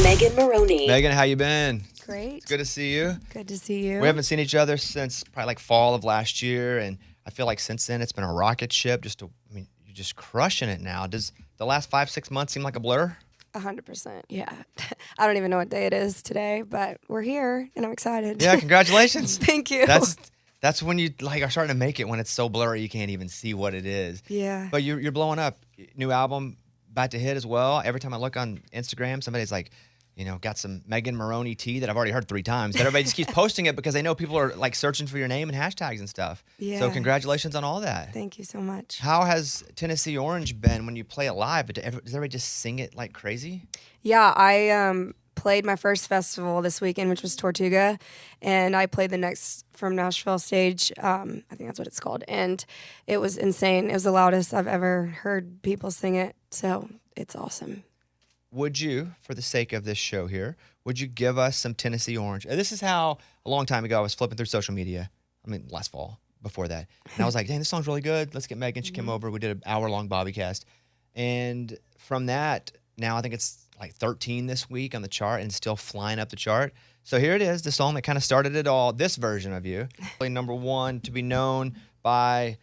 Megan Maroney. Megan, how you been? Great. It's good to see you. Good to see you. We haven't seen each other since probably like fall of last year, and I feel like since then it's been a rocket ship. You're just crushing it now. Does the last 5-6 months seem like a blur? 100%. Yeah. I don't even know what day it is today, but we're here and I'm excited. Yeah, congratulations. Thank you. That's when you are starting to make it, when it's so blurry you can't even see what it is. Yeah. But you're blowing up. New album about to hit as well. Every time I look on Instagram, somebody's like, got some Megan Maroney tea that I've already heard 3 times. But everybody just keeps posting it because they know people are like searching for your name and hashtags and stuff. Yeah. So congratulations on all that. Thank you so much. How has Tennessee Orange been when you play it live? Does everybody just sing it like crazy? Yeah, I played my first festival this weekend, which was Tortuga, and I played the next from Nashville stage. I think that's what it's called, and it was insane. It was the loudest I've ever heard people sing it, so it's awesome. Would you, for the sake of this show here, would you give us some Tennessee Orange? This is how, a long time ago, I was flipping through social media. Last fall, before that. And I was like, dang, this song's really good. Let's get Megan. She came over. We did an hour-long Bobbycast. And from that, now I think it's like 13 this week on the chart and still flying up the chart. So here it is, the song that kind of started it all, this version of you. Number 1, to be known by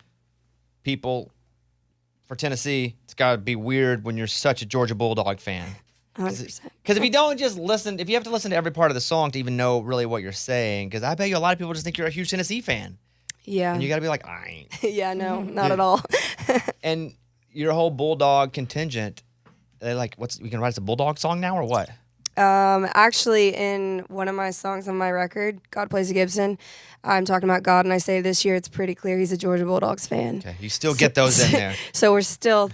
people for Tennessee, it's got to be weird when you're such a Georgia Bulldog fan. 100%. Because if you don't just listen, if you have to listen to every part of the song to even know really what you're saying, because I bet you a lot of people just think you're a huge Tennessee fan. Yeah. And you got to be like, I ain't. Yeah, no, not at all. And your whole Bulldog contingent, they're like, we can write us a Bulldog song now or what? Actually, in one of my songs on my record, God Plays a Gibson, I'm talking about God, and I say this year it's pretty clear he's a Georgia Bulldogs fan. Okay, you still get those in there. So we're still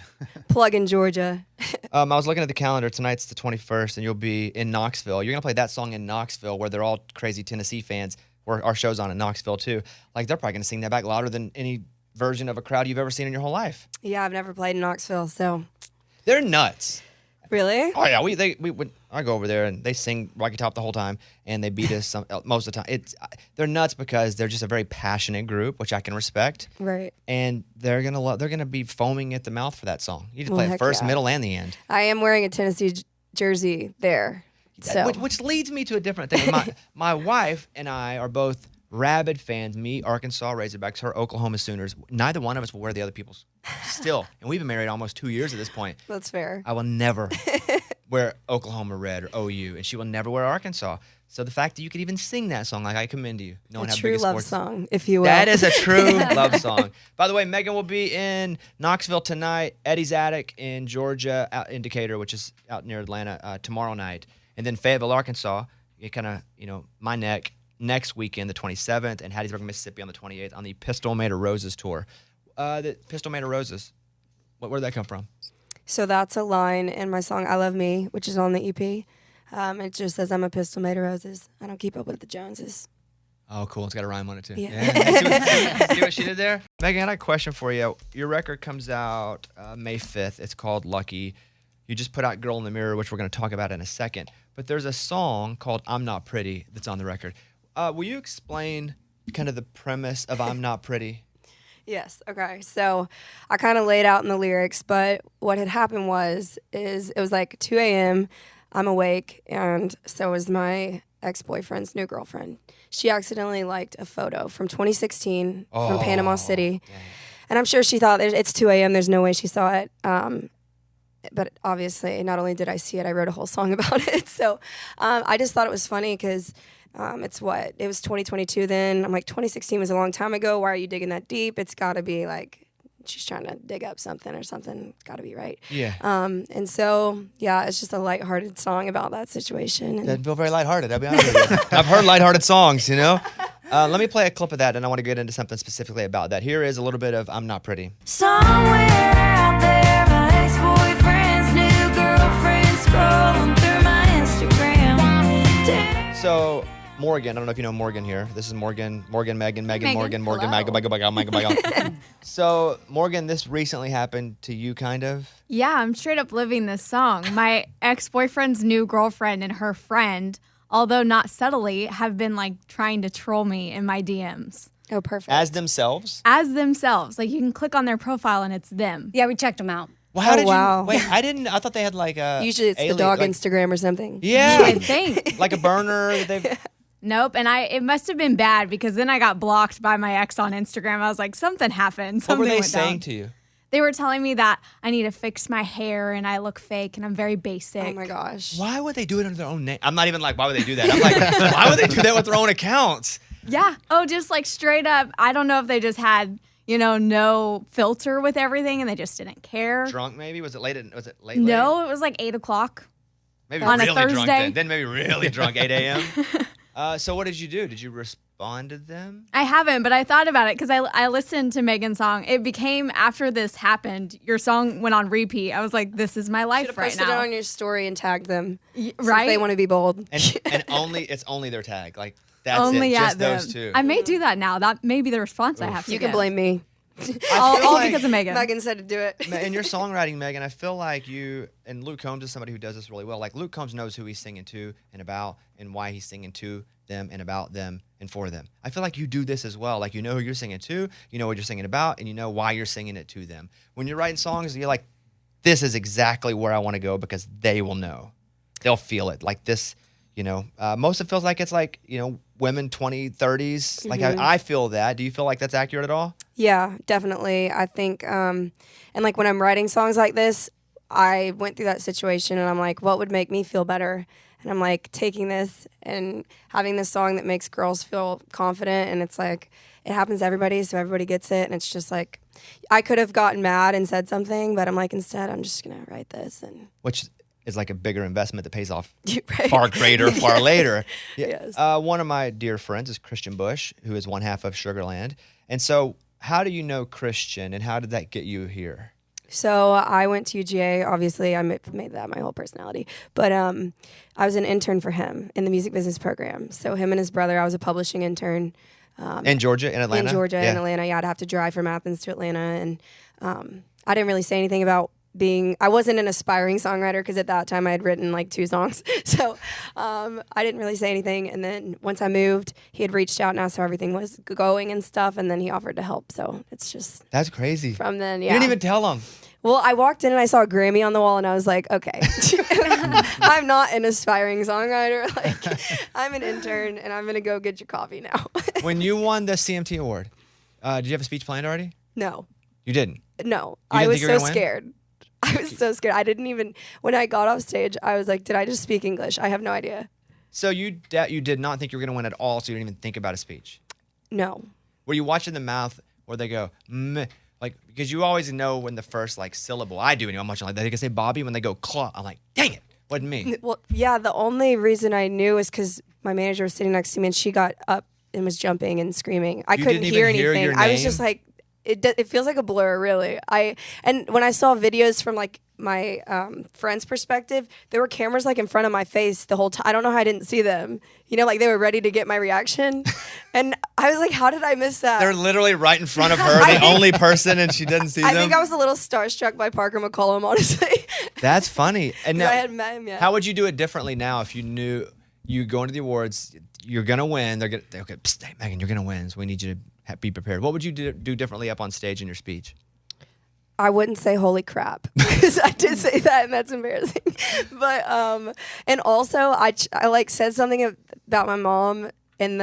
plugging Georgia. I was looking at the calendar. Tonight's the 21st, and you'll be in Knoxville. You're going to play that song in Knoxville, where they're all crazy Tennessee fans, where our show's on in Knoxville, too. Like, they're probably going to sing that back louder than any version of a crowd you've ever seen in your whole life. Yeah, I've never played in Knoxville, so. They're nuts. Really? Oh yeah, I go over there and they sing Rocky Top the whole time, and they beat us most of the time. They're nuts because they're just a very passionate group, which I can respect. Right. And they're gonna be foaming at the mouth for that song. You need to play it first, middle, and the end. I am wearing a Tennessee jersey there. So. Which leads me to a different thing. My wife and I are both rabid fans. Me, Arkansas Razorbacks, her Oklahoma Sooners. Neither one of us will wear the other people's still. And we've been married almost 2 years at this point. That's fair. I will never wear Oklahoma red or OU, and she will never wear Arkansas. So the fact that you could even sing that song, like, I commend you. A true love song, if you will. That is a true love song. By the way, Megan will be in Knoxville tonight, Eddie's Attic in Georgia, out in Decatur, which is out near Atlanta, tomorrow night. And then Fayetteville, Arkansas, my neck, next weekend, the 27th, and Hattiesburg, Mississippi on the 28th on the Pistol Made of Roses tour. The Pistol Made of Roses, where did that come from? So that's a line in my song I Love Me, which is on the EP. It just says, I'm a pistol made of roses. I don't keep up with the Joneses. Oh, cool. It's got a rhyme on it, too. Yeah. See what she did there? Megan, I had a question for you. Your record comes out May 5th. It's called Lucky. You just put out Girl in the Mirror, which we're going to talk about in a second. But there's a song called I'm Not Pretty that's on the record. Will you explain kind of the premise of I'm Not Pretty? Yes. Okay. So I kind of laid out in the lyrics, but what had happened is it was like 2 a.m. I'm awake, and so was my ex-boyfriend's new girlfriend. She accidentally liked a photo from 2016 from Panama City. Dang. And I'm sure she thought it's 2 a.m. There's no way she saw it. But obviously, not only did I see it, I wrote a whole song about it. So I just thought it was funny because it was 2022 then. I'm like, 2016 was a long time ago. Why are you digging that deep? It's got to be like she's trying to dig up something or something. It's got to be right. Yeah. And so, yeah, it's just a lighthearted song about that situation. And doesn't feel very lighthearted, I'll be honest with you. I've heard lighthearted songs, Let me play a clip of that, and I want to get into something specifically about that. Here is a little bit of I'm Not Pretty. Somewhere out there, my ex-boyfriend's new girlfriend scrolling through my Instagram. So, Morgan, I don't know if you know Morgan here. This is Megan. So, Morgan, this recently happened to you, kind of? Yeah, I'm straight up living this song. My ex-boyfriend's new girlfriend and her friend, although not subtly, have been like trying to troll me in my DMs. Oh, perfect. As themselves? As themselves. Like, you can click on their profile and it's them. Yeah, we checked them out. Well, how Oh, did wow. you? Wait, I thought they had like a. Usually it's the alien- dog like, Instagram or something. Yeah, I think. like a burner. That they've. Nope. And it must have been bad because then I got blocked by my ex on Instagram. I was like, something happened. What Something were they went saying down. to you? They were telling me that I need to fix my hair and I look fake and I'm very basic. Oh my gosh. Why would they do it under their own name? I'm not even like, why would they do that? I'm like, why would they do that with their own accounts? Yeah. Oh, just like straight up. I don't know if they just had, no filter with everything and they just didn't care. Drunk maybe? Was it late? Was it late? No, it was like 8 o'clock. Maybe on a really drunk Thursday. then maybe really drunk 8 a.m. So what did you do? Did you respond to them? I haven't, but I thought about it because I listened to Megan's song. It became, after this happened, your song went on repeat. I was like, this is my Should life have right posted now. it on your story and tagged them. Since right? they want to be bold. And it's only their tag. Like that's Only it. at Just them. those two. I may do that now. That may be the response I have to You can give. blame me. All like- because of Megan. Megan said to do it. In your songwriting, Megan, I feel like you and Luke Combs is somebody who does this really well. Like Luke Combs knows who he's singing to and about and why he's singing to them and about them and for them. I feel like you do this as well. Like you know who you're singing to, you know what you're singing about, and you know why you're singing it to them. When you're writing songs, you're like, this is exactly where I want to go because they will know. They'll feel it. Like this, most of it feels like it's like, women 20, 30s. Like I feel that. Do you feel like that's accurate at all? Yeah, definitely. I think, and like when I'm writing songs like this, I went through that situation and I'm like, what would make me feel better? And I'm like taking this and having this song that makes girls feel confident. And it's like, it happens to everybody, so everybody gets it. And it's just like, I could have gotten mad and said something, but I'm like, instead, I'm just going to write this. And Which is like a bigger investment that pays off Right. far greater, far later. Yes. One of my dear friends is Christian Bush, who is one half of Sugarland. And so how do you know Christian and how did that get you here? So I went to UGA. Obviously, I made that my whole personality. But I was an intern for him in the music business program. So him and his brother, I was a publishing intern. In Georgia, in Atlanta? In Georgia, Yeah. in Atlanta. Yeah, I'd have to drive from Athens to Atlanta. And I didn't really say anything about I wasn't an aspiring songwriter because at that time I had written like 2 songs. So I didn't really say anything. And then once I moved, he had reached out and asked how everything was going and stuff. And then he offered to help. So it's just That's crazy. from then, You yeah. didn't even tell him. Well, I walked in and I saw a Grammy on the wall and I was like, okay, I'm not an aspiring songwriter. Like, I'm an intern and I'm going to go get your coffee now. When you won the CMT award, did you have a speech planned already? No, You didn't. no. You I didn't was think you were so gonna win? scared. I was so scared. I didn't even, when I got off stage, I was like, did I just speak English? I have no idea. So you did not think you were going to win at all, so you didn't even think about a speech. No. Were you watching the mouth where they go, meh, like, because you always know when the first like syllable, I do anyway, I'm watching like that. They can say Bobby when they go claw. I'm like, dang it, wasn't me. Well, yeah, the only reason I knew is because my manager was sitting next to me and she got up and was jumping and screaming. I You couldn't didn't hear even hear anything. your I was name? just like, it feels like a blur, really. And when I saw videos from like my friend's perspective, there were cameras like in front of my face the whole time. I don't know how I didn't see them. Like they were ready to get my reaction, and I was like, how did I miss that? They're literally right in front of her, I the think- only person, and she doesn't see I them. think I was a little starstruck by Parker McCollum, honestly. That's funny. And 'Cause now, I hadn't met him yet. how would you do it differently now if you knew you go into the awards, you're gonna win? They're gonna okay, psst, hey, Megan, you're gonna win, so we need you to be prepared. What would you do differently up on stage in your speech? I wouldn't say holy crap because I did say that and that's embarrassing. But and also I like said something about my mom and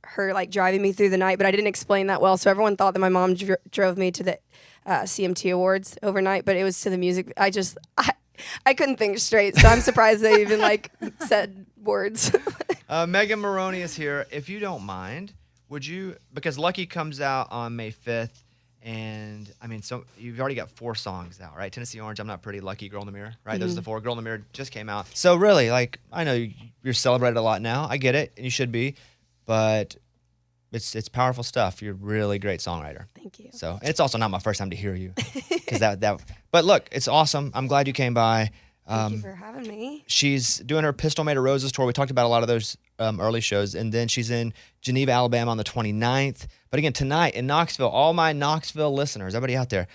her like driving me through the night, but I didn't explain that well, so everyone thought that my mom drove me to the CMT Awards overnight, but it was to the music. I couldn't think straight, so I'm surprised they even like said words. Megan Maroney is here. If you don't mind, would you, because Lucky comes out on May 5th, and I mean, so you've already got 4 songs out, right? Tennessee Orange, I'm Not Pretty, Lucky, Girl in the Mirror, right? Those are the 4. Girl in the Mirror just came out. So really, like, I know you're celebrated a lot now. I get it, and you should be, but it's powerful stuff. You're a really great songwriter. Thank you. So, and it's also not my first time to hear you, because but look, it's awesome. I'm glad you came by. Thank you for having me. She's doing her Pistol Made of Roses tour. We talked about a lot of those early shows. And then she's in Geneva, Alabama on the 29th. But again, tonight in Knoxville, all my Knoxville listeners, everybody out there,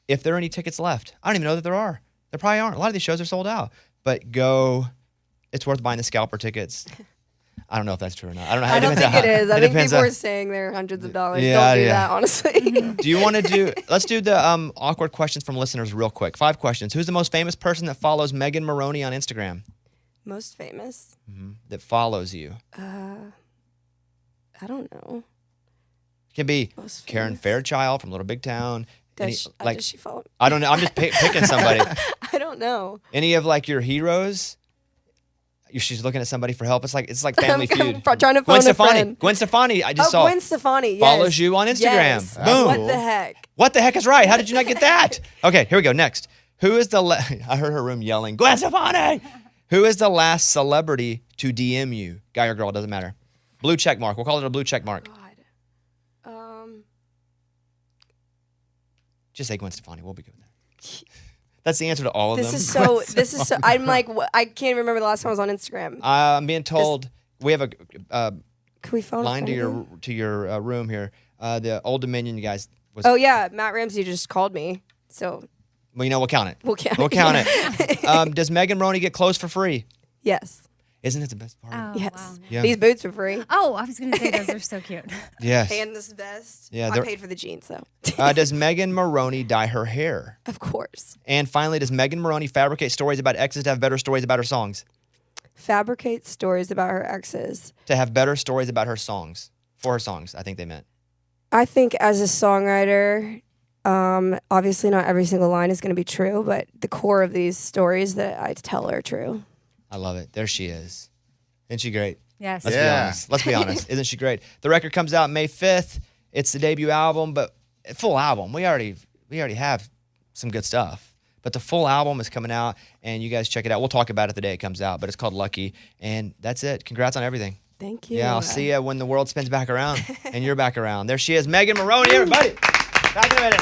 if there are any tickets left, I don't even know that there are. There probably aren't. A lot of these shows are sold out. But go. It's worth buying the scalper tickets. I don't know if that's true or not. I don't know. I don't think it is. I think depends people on- are saying they're hundreds of dollars. Yeah, Don't do yeah. that, honestly. Do you want to do? Let's do the awkward questions from listeners real quick. 5 questions. Who's the most famous person that follows Megan Maroney on Instagram? Most famous? That follows you. I don't know. Can be Most Karen famous? Fairchild from Little Big Town. Does Any, she follow? I don't know. I'm just picking somebody. I don't know. Any of like your heroes? She's looking at somebody for help. It's like Family Feud. Trying to phone Gwen a Stefani. friend. Gwen Stefani. I just saw. Gwen Stefani. Yes. Follows you on Instagram. Yes. Boom. What the heck? What the heck is right? How did you not get that? Okay, here we go. Next. Who is the I heard her room yelling, Gwen Stefani! Who is the last celebrity to DM you? Guy or girl, doesn't matter. Blue check mark. We'll call it a blue check mark. God. Just say Gwen Stefani. We'll be good with that. That's the answer to all of This them. is so. I'm like, I can't remember the last time I was on Instagram. I'm being told we have a Can we phone a line to friend again? your room here. The Old Dominion guys was. Oh yeah, Matt Ramsey just called me. So Well, we'll count it. we'll count. We'll count it. Does Megan Maroney get clothes for free? Yes. Isn't it the best part? Oh, Yes. wow. Yeah. These boots are free. Oh, I was going to say those are so cute. Yes. And this vest. Yeah, I they're- paid for the jeans though. Does Megan Maroney dye her hair? Of course. And finally, does Megan Maroney fabricate stories about exes to have better stories about her songs? Fabricate stories about her exes. To have better stories about her songs. For her songs, I think they meant. I think as a songwriter, obviously not every single line is going to be true, but the core of these stories that I tell are true. I love it. There she is. Isn't she great? Yes. Let's be Yeah. honest. Let's be honest. Isn't she great? The record comes out May 5th. It's the debut album, but full album. We already have some good stuff. But the full album is coming out, and you guys check it out. We'll talk about it the day it comes out, but it's called Lucky. And that's it. Congrats on everything. Thank you. Yeah, I'll see you when the world spins back around and you're back around. There she is, Megan Maroney, everybody. Back in a minute.